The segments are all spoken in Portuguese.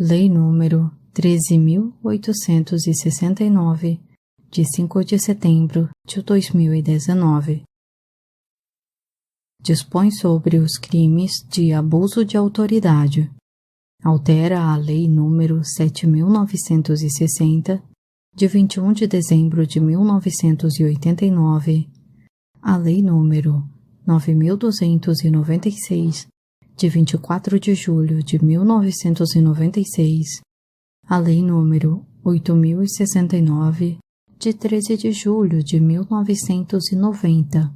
Lei número 13.869, de 5 de setembro de 2019. Dispõe sobre os crimes de abuso de autoridade. Altera a Lei número 7.960, de 21 de dezembro de 1989, a Lei número 9.296, de 24 de julho de 1996, a Lei número 8.069, de 13 de julho de 1990,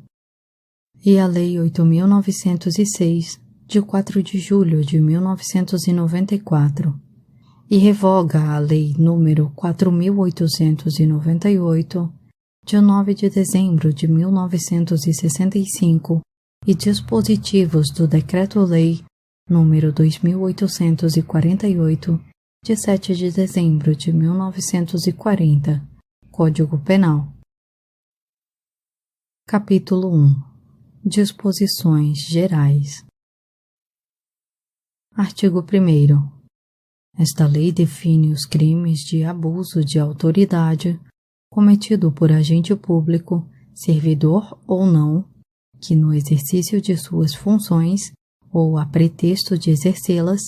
e a Lei 8.906, de 4 de julho de 1994, e revoga a Lei número 4.898, de 9 de dezembro de 1965, e dispositivos do Decreto-Lei número 2.848, de 7 de dezembro de 1940, Código Penal. Capítulo 1. Disposições gerais. Artigo 1º. Esta lei define os crimes de abuso de autoridade cometido por agente público, servidor ou não, que no exercício de suas funções ou a pretexto de exercê-las,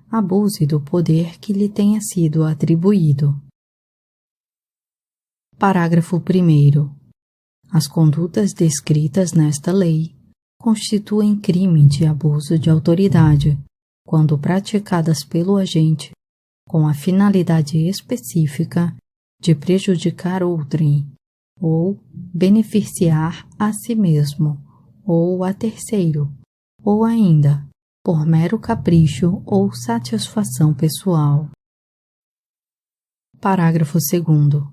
abuse do poder que lhe tenha sido atribuído. Parágrafo 1º. As condutas descritas nesta lei constituem crime de abuso de autoridade quando praticadas pelo agente com a finalidade específica de prejudicar outrem ou beneficiar a si mesmo ou a terceiro, ou ainda por mero capricho ou satisfação pessoal. Parágrafo 2º.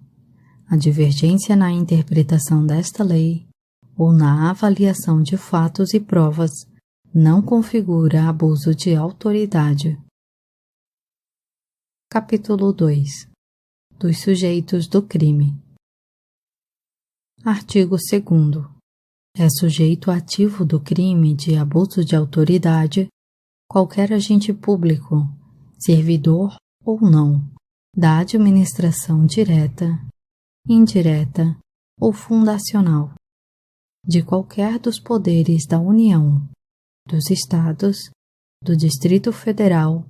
A divergência na interpretação desta lei ou na avaliação de fatos e provas não configura abuso de autoridade. Capítulo 2. Dos sujeitos do crime. Artigo 2º. É sujeito ativo do crime de abuso de autoridade qualquer agente público, servidor ou não, da administração direta, indireta ou fundacional, de qualquer dos poderes da União, dos Estados, do Distrito Federal,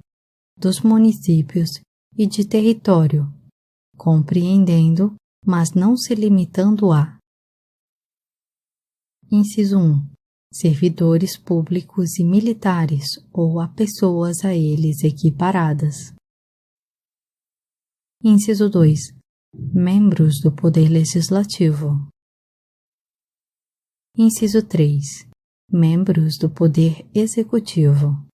dos municípios e de território, compreendendo, mas não se limitando a: Inciso 1. Servidores públicos e militares ou a pessoas a eles equiparadas. Inciso 2. Membros do Poder Legislativo. Inciso 3. Membros do Poder Executivo.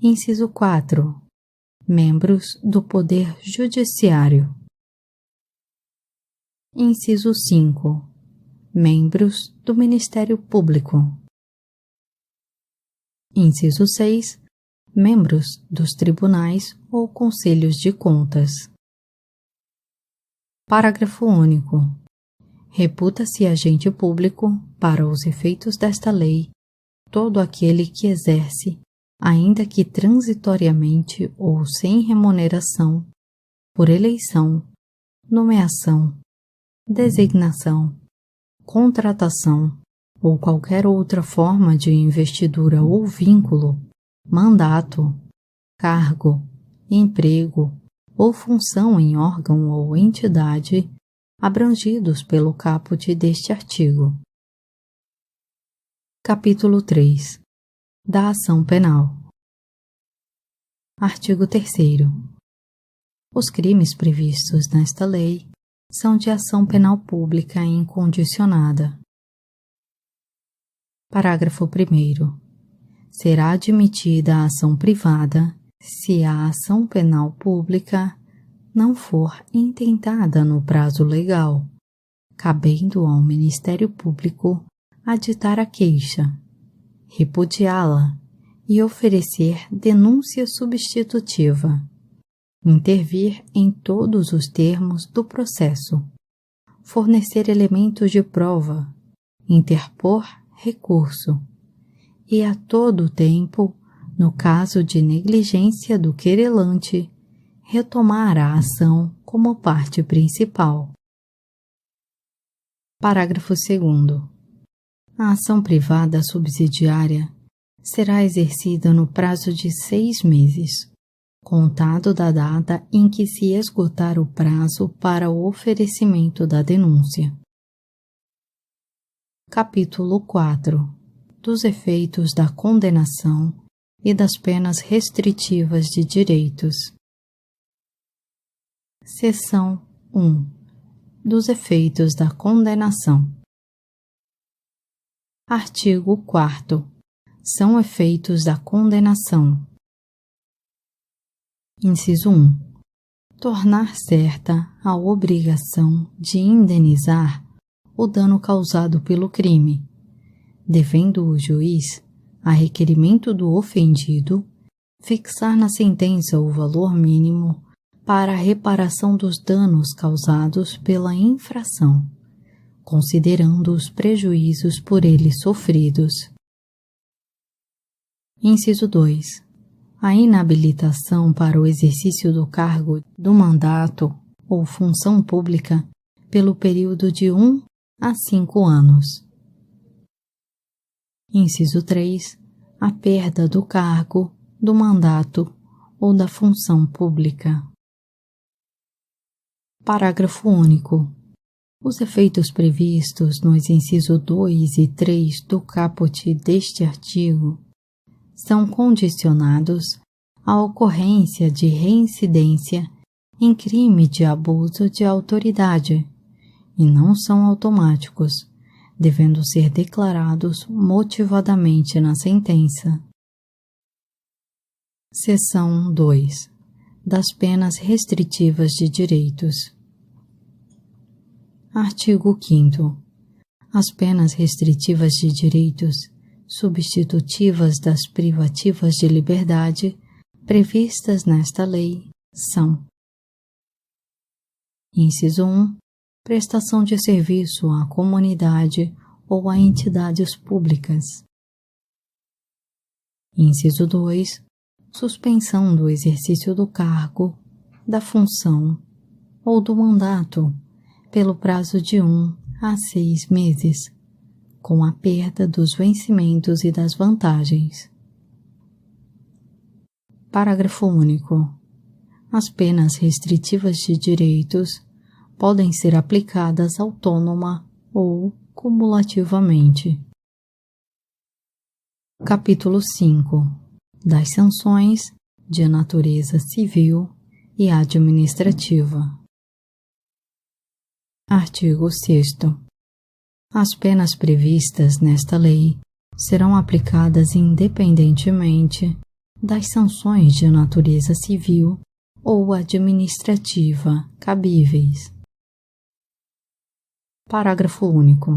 Inciso 4. Membros do Poder Judiciário. Inciso 5. Membros do Ministério Público. Inciso 6. Membros dos tribunais ou conselhos de contas. Parágrafo único. Reputa-se agente público, para os efeitos desta lei, todo aquele que exerce, ainda que transitoriamente ou sem remuneração, por eleição, nomeação, designação, contratação ou qualquer outra forma de investidura ou vínculo, mandato, cargo, emprego ou função em órgão ou entidade abrangidos pelo caput deste artigo. Capítulo 3. Da ação penal. Artigo 3º. Os crimes previstos nesta lei são de ação penal pública incondicionada. Parágrafo 1º. Será admitida a ação privada se a ação penal pública não for intentada no prazo legal, cabendo ao Ministério Público aditar a queixa, repudiá-la e oferecer denúncia substitutiva, intervir em todos os termos do processo, fornecer elementos de prova, interpor recurso e a todo tempo No caso de negligência do querelante, retomar a ação como parte principal. Parágrafo 2º. A ação privada subsidiária será exercida no prazo de 6 meses, contado da data em que se esgotar o prazo para o oferecimento da denúncia. Capítulo 4. Dos efeitos da condenação e das penas restritivas de direitos. Seção 1. Dos efeitos da condenação. Artigo 4º. São efeitos da condenação. Inciso 1. Tornar certa a obrigação de indenizar o dano causado pelo crime, devendo o juiz, a requerimento do ofendido, fixar na sentença o valor mínimo para a reparação dos danos causados pela infração, considerando os prejuízos por ele sofridos. Inciso 2. A inabilitação para o exercício do cargo do mandato ou função pública pelo período de 1 a 5 anos. Inciso 3. A perda do cargo, do mandato ou da função pública. Parágrafo único. Os efeitos previstos nos incisos 2 e 3 do caput deste artigo são condicionados à ocorrência de reincidência em crime de abuso de autoridade e não são automáticos, devendo ser declarados motivadamente na sentença. Seção 2. Das penas restritivas de direitos. Artigo 5º. As penas restritivas de direitos, substitutivas das privativas de liberdade, previstas nesta lei, são: Inciso 1. Prestação de serviço à comunidade ou a entidades públicas. Inciso 2. Suspensão do exercício do cargo, da função ou do mandato pelo prazo de 1 a 6 meses, com a perda dos vencimentos e das vantagens. Parágrafo único. As penas restritivas de direitos podem ser aplicadas autônoma ou cumulativamente. Capítulo 5. Das sanções de natureza civil e administrativa. Artigo 6º. As penas previstas nesta lei serão aplicadas independentemente das sanções de natureza civil ou administrativa cabíveis. Parágrafo único.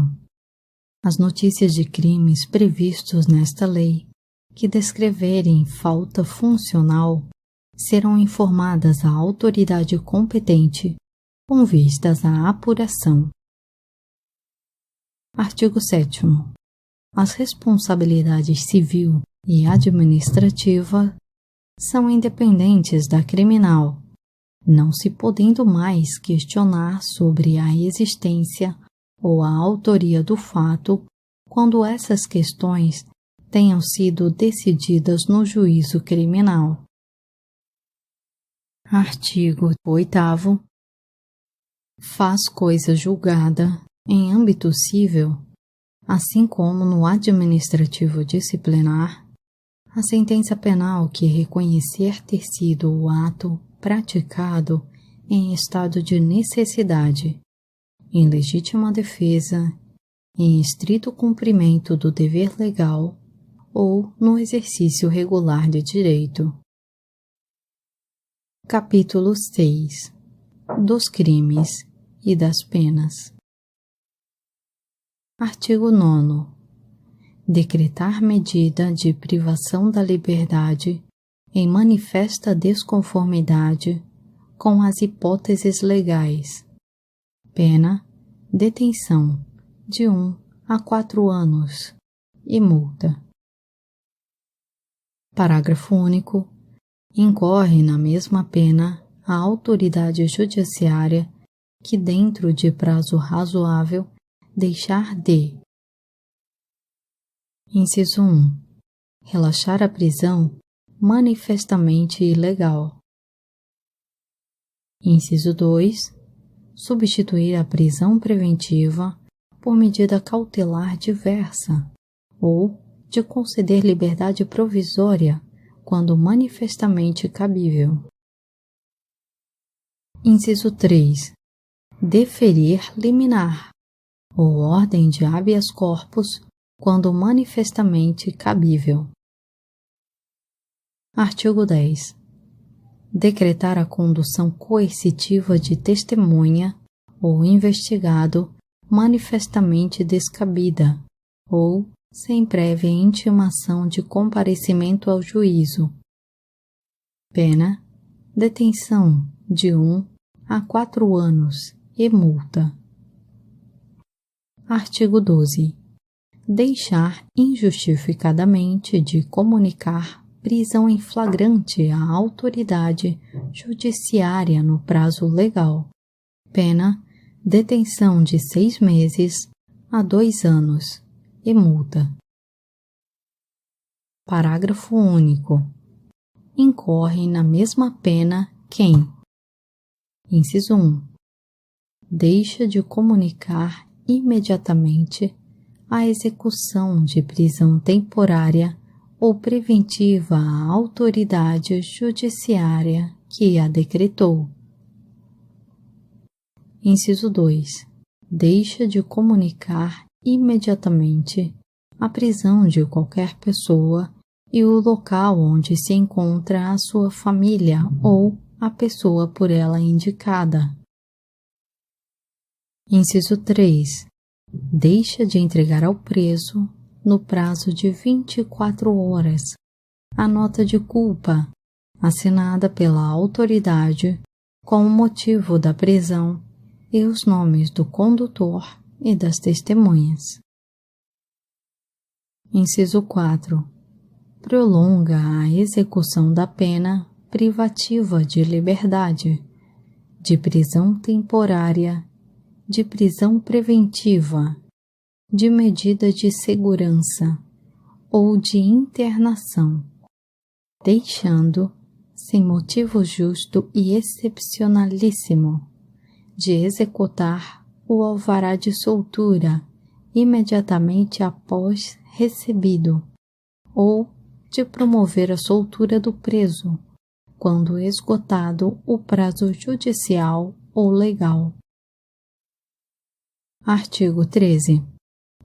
As notícias de crimes previstos nesta lei que descreverem falta funcional serão informadas à autoridade competente com vistas à apuração. Artigo 7º. As responsabilidades civil e administrativa são independentes da criminal, não se podendo mais questionar sobre a existência ou a autoria do fato quando essas questões tenham sido decididas no juízo criminal. Artigo 8º. Faz coisa julgada em âmbito civil, assim como no administrativo disciplinar, a sentença penal que reconhecer ter sido o ato praticado em estado de necessidade, em legítima defesa, em estrito cumprimento do dever legal ou no exercício regular de direito. Capítulo 6. Dos crimes e das penas. Artigo 9º. Decretar medida de privação da liberdade em manifesta desconformidade com as hipóteses legais. Pena: detenção de 1 a 4 anos e multa. Parágrafo único. Incorre na mesma pena a autoridade judiciária que, dentro de prazo razoável, deixar de: Inciso 1. Relaxar a prisão manifestamente ilegal. Inciso 2. Substituir a prisão preventiva por medida cautelar diversa ou de conceder liberdade provisória quando manifestamente cabível. Inciso 3. Deferir liminar ou ordem de habeas corpus quando manifestamente cabível. Artigo 10. Decretar a condução coercitiva de testemunha ou investigado manifestamente descabida ou sem prévia intimação de comparecimento ao juízo. Pena: detenção de 1 a 4 anos e multa. Artigo 12. Deixar injustificadamente de comunicar prisão em flagrante à autoridade judiciária no prazo legal. Pena: detenção de 6 meses a 2 anos e multa. Parágrafo único. Incorre na mesma pena quem: Inciso 1. Deixa de comunicar imediatamente a execução de prisão temporária ou preventiva à autoridade judiciária que a decretou. Inciso 2. Deixa de comunicar imediatamente a prisão de qualquer pessoa e o local onde se encontra a sua família ou a pessoa por ela indicada. Inciso 3. Deixa de entregar ao preso, no prazo de 24 horas, a nota de culpa assinada pela autoridade com o motivo da prisão e os nomes do condutor e das testemunhas. Inciso 4. Prolonga a execução da pena privativa de liberdade, de prisão temporária, de prisão preventiva, de medida de segurança ou de internação, deixando, sem motivo justo e excepcionalíssimo, de executar o alvará de soltura imediatamente após recebido, ou de promover a soltura do preso, quando esgotado o prazo judicial ou legal. Artigo 13.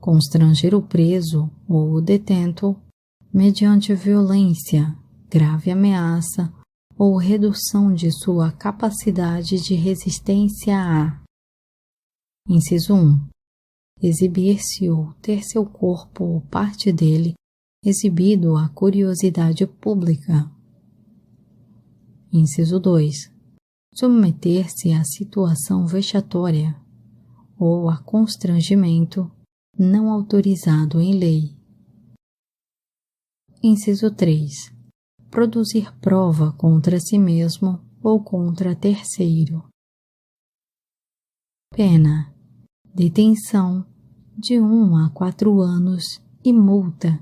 Constranger o preso ou o detento, mediante violência, grave ameaça ou redução de sua capacidade de resistência a: Inciso 1. Exibir-se ou ter seu corpo ou parte dele exibido à curiosidade pública. Inciso 2. Submeter-se a situação vexatória ou a constrangimento não autorizado em lei. Inciso 3. Produzir prova contra si mesmo ou contra terceiro. Pena: detenção de 1 a 4 anos e multa,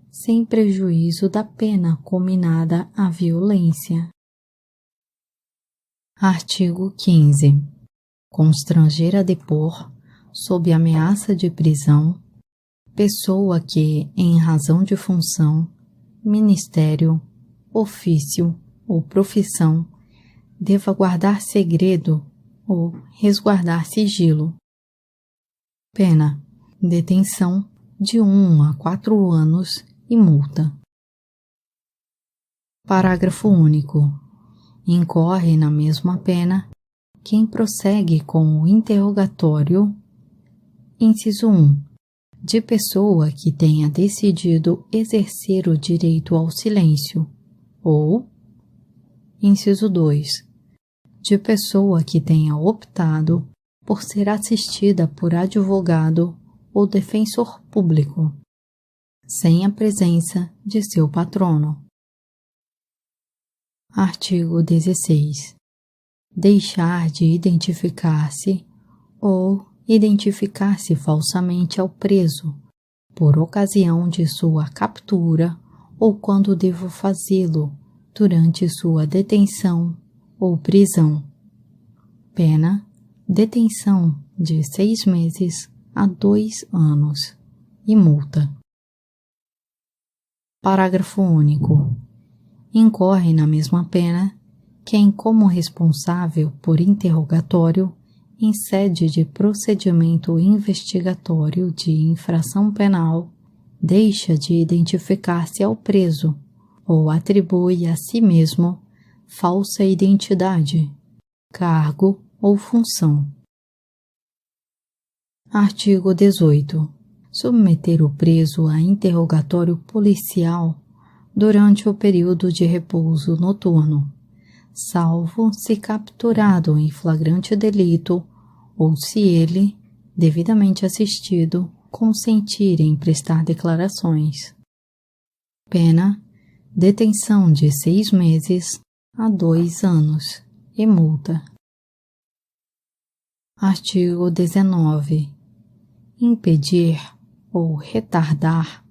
sem prejuízo da pena cominada à violência. Artigo 15. Constranger a depor, sob ameaça de prisão, pessoa que, em razão de função, ministério, ofício ou profissão, deva guardar segredo ou resguardar sigilo. Pena: detenção de 1 a 4 anos e multa. Parágrafo único. Incorre na mesma pena quem prossegue com o interrogatório: Inciso 1. De pessoa que tenha decidido exercer o direito ao silêncio, ou Inciso 2. De pessoa que tenha optado por ser assistida por advogado ou defensor público, sem a presença de seu patrono. Artigo 16. Deixar de identificar-se ou identificar-se falsamente ao preso, por ocasião de sua captura ou quando devo fazê-lo, durante sua detenção ou prisão. Pena: detenção de 6 meses a 2 anos e multa. Parágrafo único. Incorre na mesma pena quem, como responsável por interrogatório em sede de procedimento investigatório de infração penal, deixa de identificar-se ao preso ou atribui a si mesmo falsa identidade, cargo ou função. Artigo 18. Submeter o preso a interrogatório policial durante o período de repouso noturno, salvo se capturado em flagrante delito ou se ele, devidamente assistido, consentir em prestar declarações. Pena: detenção de 6 meses a 2 anos e multa. Artigo 19. Impedir ou retardar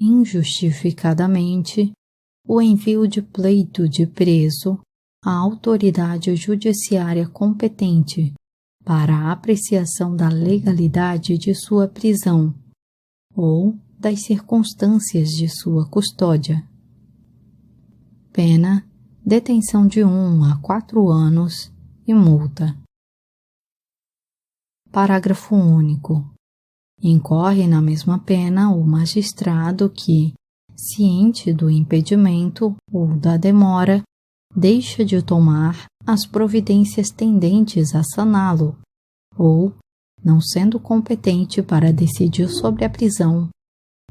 injustificadamente o envio de pleito de preso à autoridade judiciária competente para a apreciação da legalidade de sua prisão ou das circunstâncias de sua custódia. Pena: detenção de 1 a 4 anos e multa. Parágrafo único. Incorre na mesma pena o magistrado que, ciente do impedimento ou da demora, deixa de tomar as providências tendentes a saná-lo, ou, não sendo competente para decidir sobre a prisão,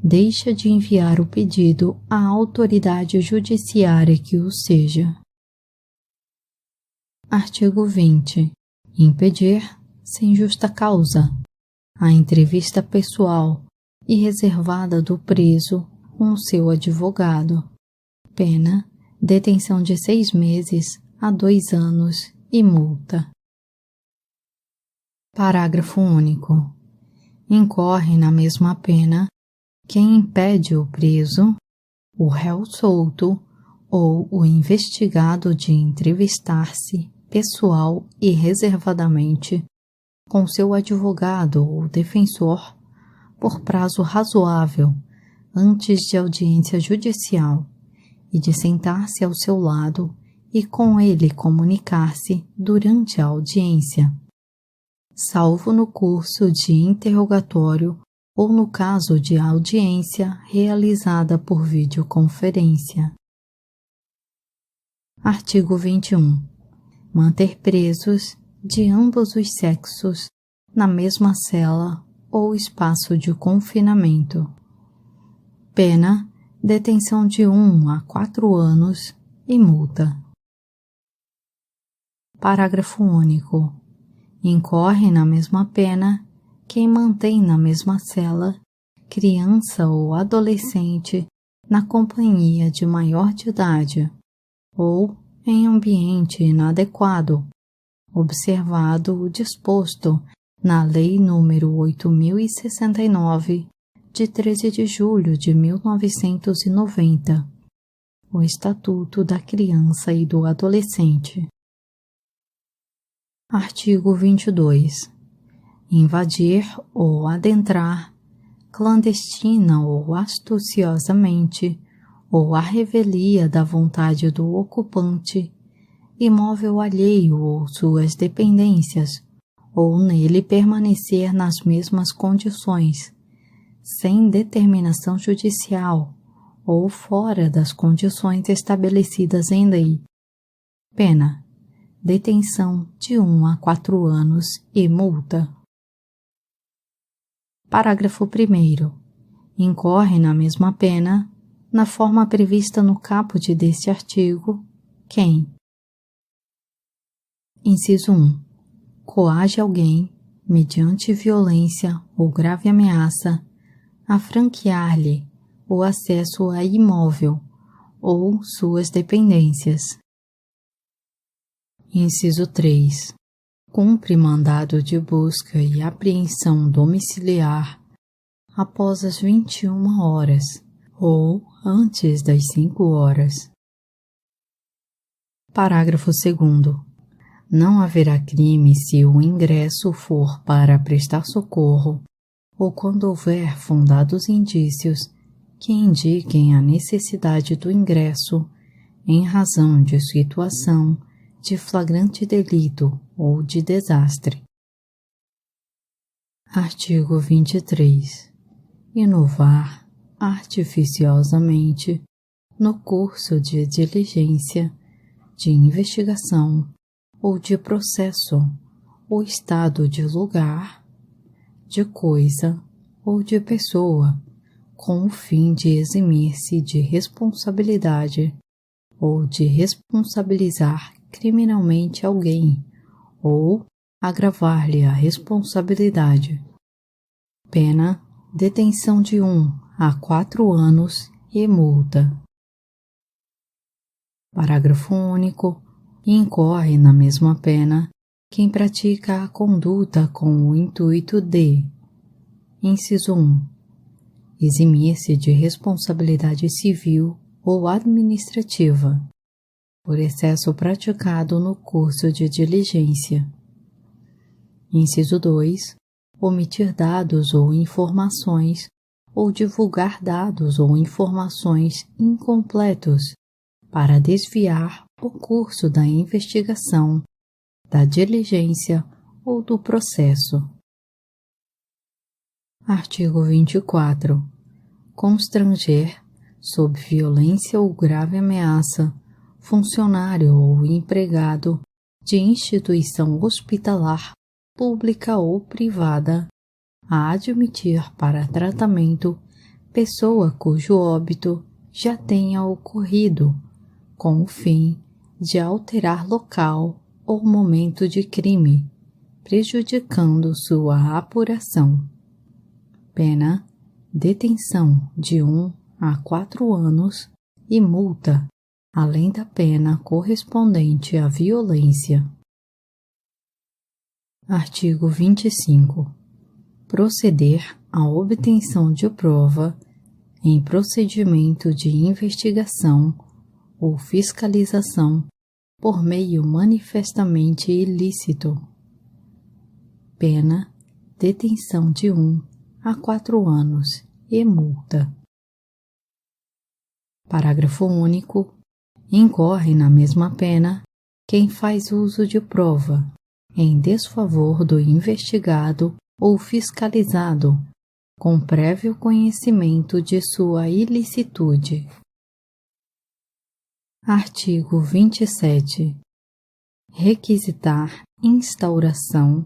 deixa de enviar o pedido à autoridade judiciária que o seja. Artigo 20. Impedir, sem justa causa, a entrevista pessoal e reservada do preso com o seu advogado. Pena: detenção de 6 meses a 2 anos e multa. Parágrafo único. Incorre na mesma pena quem impede o preso, o réu solto ou o investigado de entrevistar-se pessoal e reservadamente com seu advogado ou defensor por prazo razoável antes de audiência judicial e de sentar-se ao seu lado e com ele comunicar-se durante a audiência, salvo no curso de interrogatório ou no caso de audiência realizada por videoconferência. Artigo 21. Manter presos de ambos os sexos na mesma cela ou espaço de confinamento. Pena: detenção de 1 a 4 anos e multa. Parágrafo único. Incorre na mesma pena quem mantém na mesma cela criança ou adolescente na companhia de maior de idade ou em ambiente inadequado, observado o disposto na Lei nº 8.069, de 13 de julho de 1990, o Estatuto da Criança e do Adolescente. Artigo 22. Invadir ou adentrar, clandestina ou astuciosamente, ou à revelia da vontade do ocupante, imóvel alheio ou suas dependências, ou nele permanecer nas mesmas condições, sem determinação judicial, ou fora das condições estabelecidas em lei. Pena: detenção de 1 a 4 anos e multa. Parágrafo 1º. Incorre na mesma pena, na forma prevista no caput deste artigo, quem: Inciso 1. Coage alguém, mediante violência ou grave ameaça, a franquear-lhe o acesso a imóvel ou suas dependências, Inciso 3. Cumpre mandado de busca e apreensão domiciliar após as 21 horas ou antes das 5 horas. Parágrafo 2º. Não haverá crime se o ingresso for para prestar socorro ou quando houver fundados indícios que indiquem a necessidade do ingresso em razão de situação de flagrante delito ou de desastre. Artigo 23. Inovar artificiosamente no curso de diligência, de investigação ou de processo, o estado de lugar, de coisa ou de pessoa, com o fim de eximir-se de responsabilidade ou de responsabilizar criminalmente alguém ou agravar-lhe a responsabilidade. Pena: detenção de 1 a 4 anos e multa. Parágrafo único. Incorre na mesma pena quem pratica a conduta com o intuito de: inciso 1. Eximir-se de responsabilidade civil ou administrativa por excesso praticado no curso de diligência. Inciso 2. Omitir dados ou informações ou divulgar dados ou informações incompletos para desviar o curso da investigação, da diligência ou do processo. Artigo 24. Constranger, sob violência ou grave ameaça, funcionário ou empregado de instituição hospitalar, pública ou privada, a admitir para tratamento pessoa cujo óbito já tenha ocorrido, com o fim de alterar local ou momento de crime, prejudicando sua apuração. Pena: detenção de 1 a 4 anos e multa, além da pena correspondente à violência. Artigo 25. Proceder à obtenção de prova em procedimento de investigação ou fiscalização por meio manifestamente ilícito. Pena: detenção de 1 a 4 anos e multa. Parágrafo único. Incorre na mesma pena quem faz uso de prova em desfavor do investigado ou fiscalizado, com prévio conhecimento de sua ilicitude. Artigo 27. Requisitar instauração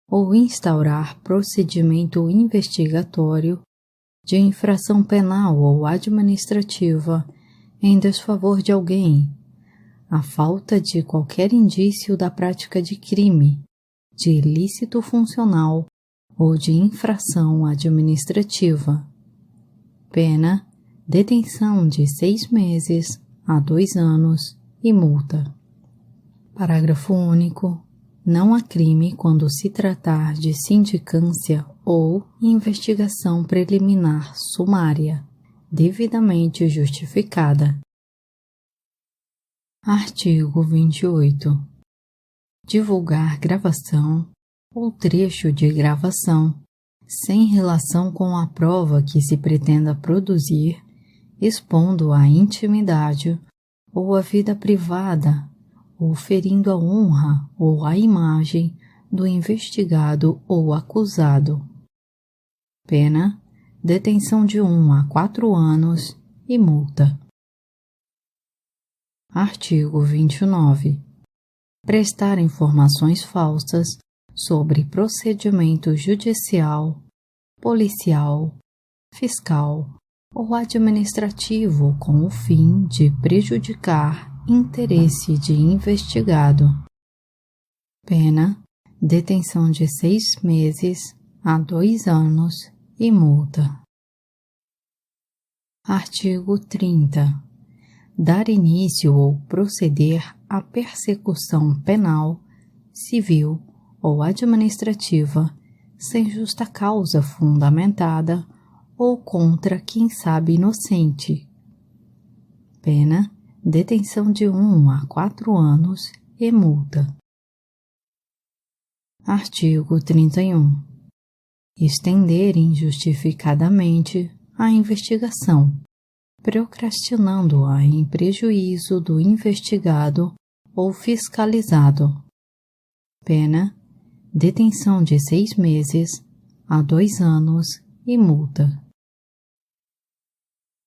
ou instaurar procedimento investigatório de infração penal ou administrativa em desfavor de alguém, à falta de qualquer indício da prática de crime, de ilícito funcional ou de infração administrativa. Pena: detenção de 6 meses a 2 anos e multa. Parágrafo único. Não há crime quando se tratar de sindicância ou investigação preliminar sumária, devidamente justificada. Artigo 28. Divulgar gravação ou trecho de gravação sem relação com a prova que se pretenda produzir, expondo a intimidade ou a vida privada ou ferindo a honra ou a imagem do investigado ou acusado. Pena: detenção de 1 a 4 anos e multa. Artigo 29. Prestar informações falsas sobre procedimento judicial, policial, fiscal ou administrativo com o fim de prejudicar interesse de investigado. Pena: detenção de 6 meses a 2 anos e multa. Artigo 30. Dar início ou proceder a persecução penal, civil ou administrativa sem justa causa fundamentada ou contra quem sabe inocente. Pena: detenção de 1 a 4 anos e multa. Artigo 31. Estender injustificadamente a investigação, procrastinando-a em prejuízo do investigado ou fiscalizado. Pena: detenção de 6 meses a 2 anos e multa.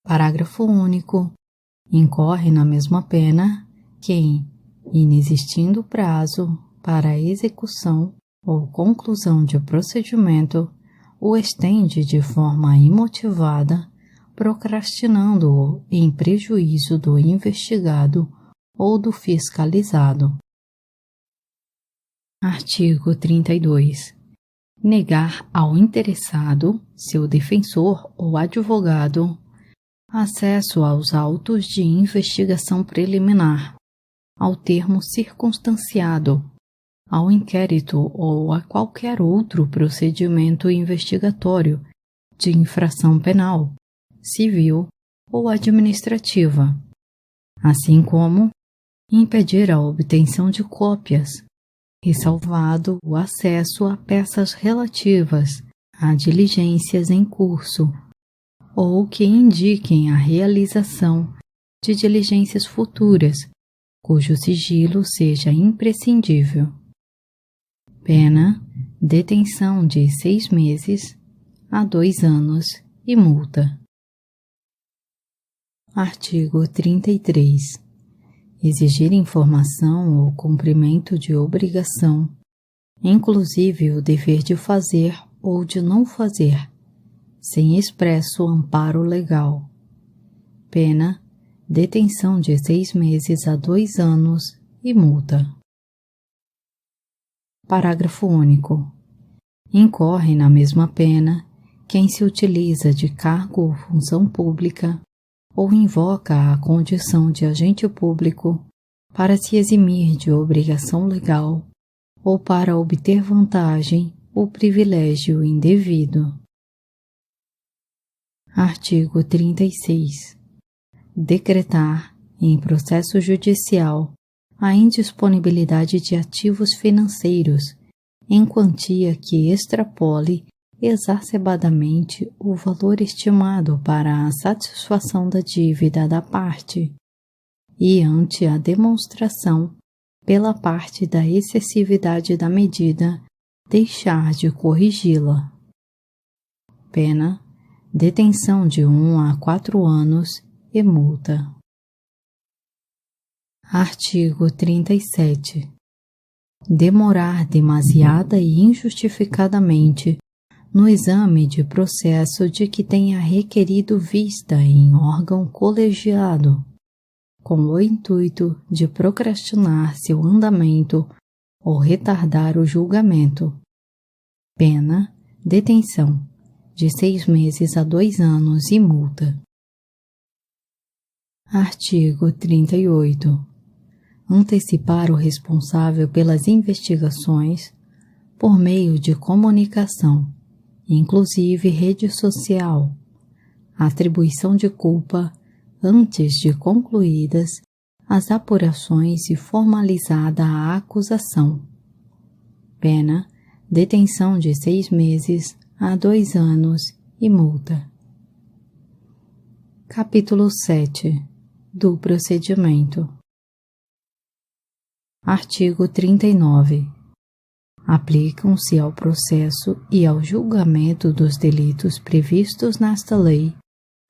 Parágrafo único. Incorre na mesma pena quem, inexistindo prazo para a execução ou conclusão de procedimento, o estende de forma imotivada, procrastinando-o em prejuízo do investigado ou do fiscalizado. Artigo 32. Negar ao interessado, seu defensor ou advogado, acesso aos autos de investigação preliminar, ao termo circunstanciado, ao inquérito ou a qualquer outro procedimento investigatório de infração penal, civil ou administrativa, assim como impedir a obtenção de cópias, ressalvado o acesso a peças relativas a diligências em curso ou que indiquem a realização de diligências futuras, cujo sigilo seja imprescindível. Pena: detenção de 6 meses a 2 anos e multa. Artigo 33. Exigir informação ou cumprimento de obrigação, inclusive o dever de fazer ou de não fazer, sem expresso amparo legal. Pena: detenção de 6 meses a 2 anos e multa. Parágrafo único. Incorre na mesma pena quem se utiliza de cargo ou função pública ou invoca a condição de agente público para se eximir de obrigação legal ou para obter vantagem ou privilégio indevido. Artigo 36. Decretar, em processo judicial, a indisponibilidade de ativos financeiros em quantia que extrapole exacerbadamente o valor estimado para a satisfação da dívida da parte e ante a demonstração pela parte da excessividade da medida, deixar de corrigi-la. Pena: detenção de 1 a 4 anos e multa. Artigo 37. Demorar demasiada e injustificadamente no exame de processo de que tenha requerido vista em órgão colegiado, com o intuito de procrastinar seu andamento ou retardar o julgamento. Pena: detenção de 6 meses a 2 anos e multa. Artigo 38. Antecipar o responsável pelas investigações por meio de comunicação, inclusive rede social, atribuição de culpa antes de concluídas as apurações e formalizada a acusação. Pena: detenção de 6 meses a 2 anos e multa. Capítulo 7. Do procedimento. Artigo 39. Aplicam-se ao processo e ao julgamento dos delitos previstos nesta lei,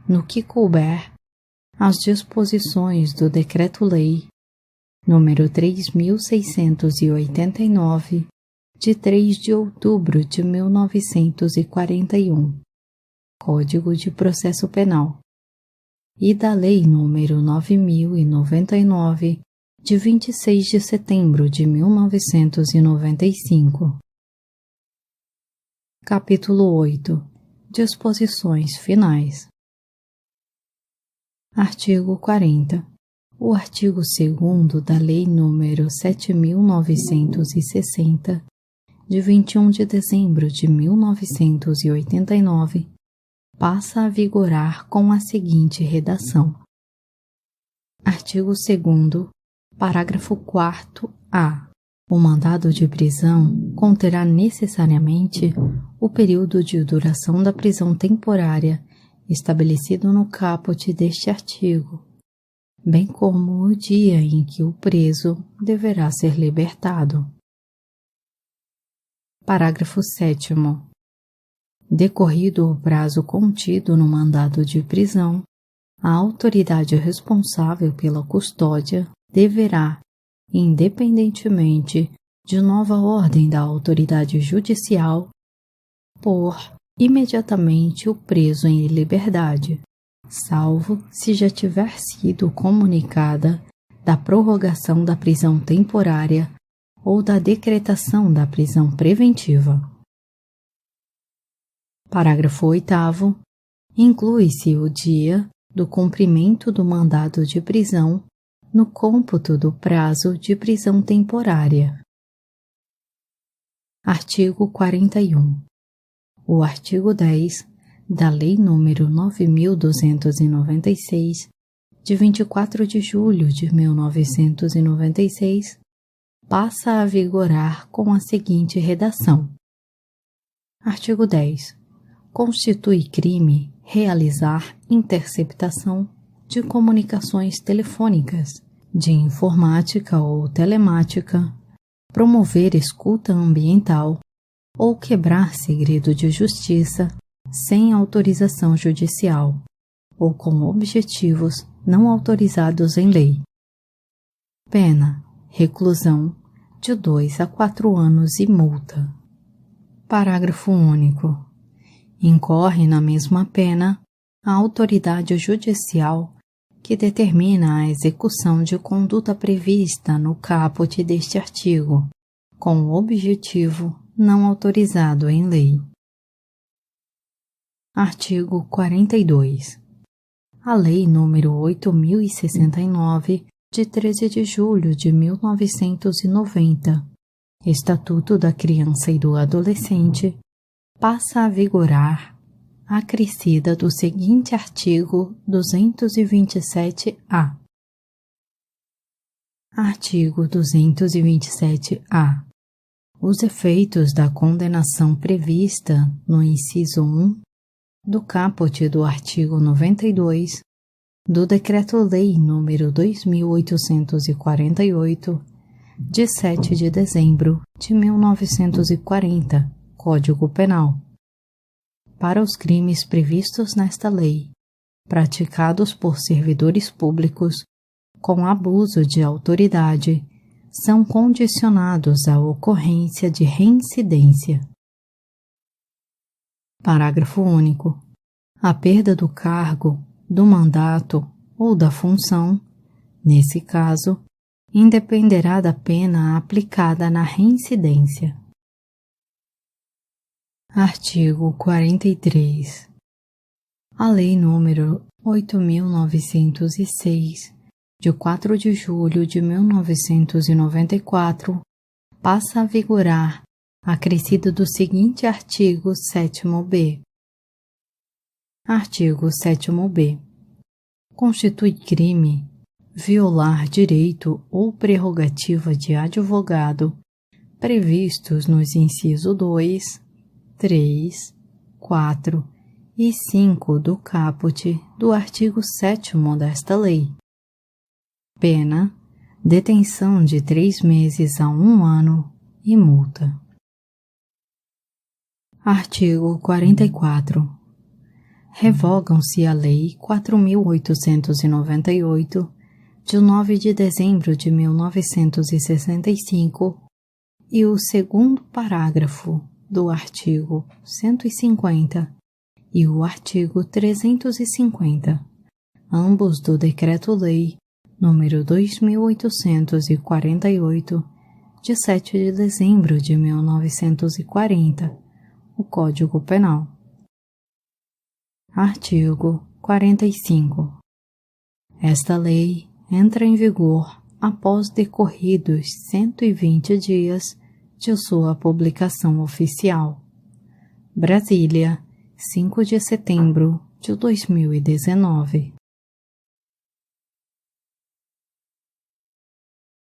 no que couber, as disposições do Decreto-Lei nº 3.689, de 3 de outubro de 1941, Código de Processo Penal, e da Lei nº 9.099, de 26 de setembro de 1995. Capítulo 8. Disposições finais. Artigo 40. o artigo 2º da Lei nº 7.960, de 21 de dezembro de 1989, passa a vigorar com a seguinte redação. Artigo 2º, parágrafo 4º-A. O mandado de prisão conterá necessariamente o período de duração da prisão temporária estabelecido no caput deste artigo, bem como o dia em que o preso deverá ser libertado. Parágrafo 7º. Decorrido o prazo contido no mandado de prisão, a autoridade responsável pela custódia deverá, independentemente de nova ordem da autoridade judicial, pôr imediatamente o preso em liberdade, salvo se já tiver sido comunicada da prorrogação da prisão temporária ou da decretação da prisão preventiva. Parágrafo 8º. Inclui-se o dia do cumprimento do mandado de prisão no cômputo do prazo de prisão temporária. Artigo 41. O artigo 10 da Lei nº 9.296, de 24 de julho de 1996, passa a vigorar com a seguinte redação. Artigo 10. Constitui crime realizar interceptação de comunicações telefônicas, de informática ou telemática, promover escuta ambiental ou quebrar segredo de justiça sem autorização judicial ou com objetivos não autorizados em lei. Pena: reclusão de 2 a 4 anos e multa. Parágrafo único. Incorre na mesma pena a autoridade judicial que determina a execução de conduta prevista no caput deste artigo, com o objetivo não autorizado em lei. Artigo 42. A Lei nº 8.069, de 13 de julho de 1990, Estatuto da Criança e do Adolescente, passa a vigorar acrescida do seguinte artigo 227-A. Artigo 227-A. Os efeitos da condenação prevista no inciso 1 do caput do artigo 92 do Decreto-Lei nº 2.848, de 7 de dezembro de 1940, Código Penal, para os crimes previstos nesta lei, praticados por servidores públicos com abuso de autoridade, são condicionados à ocorrência de reincidência. Parágrafo único. A perda do cargo, do mandato ou da função, nesse caso, independerá da pena aplicada na reincidência. Artigo 43. A Lei nº 8.906, de 4 de julho de 1994, passa a vigorar, acrescido do seguinte artigo 7º-B. Artigo 7º-B. Constitui crime violar direito ou prerrogativa de advogado previstos nos incisos 2, 3, 4 e 5 do caput do artigo 7º desta lei. Pena: detenção de 3 meses a 1 ano e multa. Artigo 44. Revogam-se a Lei 4.898, de 9 de dezembro de 1965, e o segundo parágrafo do artigo 150 e o artigo 350, ambos do Decreto-Lei nº 2.848, de 7 de dezembro de 1940, o Código Penal. Artigo 45. Esta lei entra em vigor após decorridos 120 dias de sua publicação oficial. Brasília, 5 de setembro de 2019.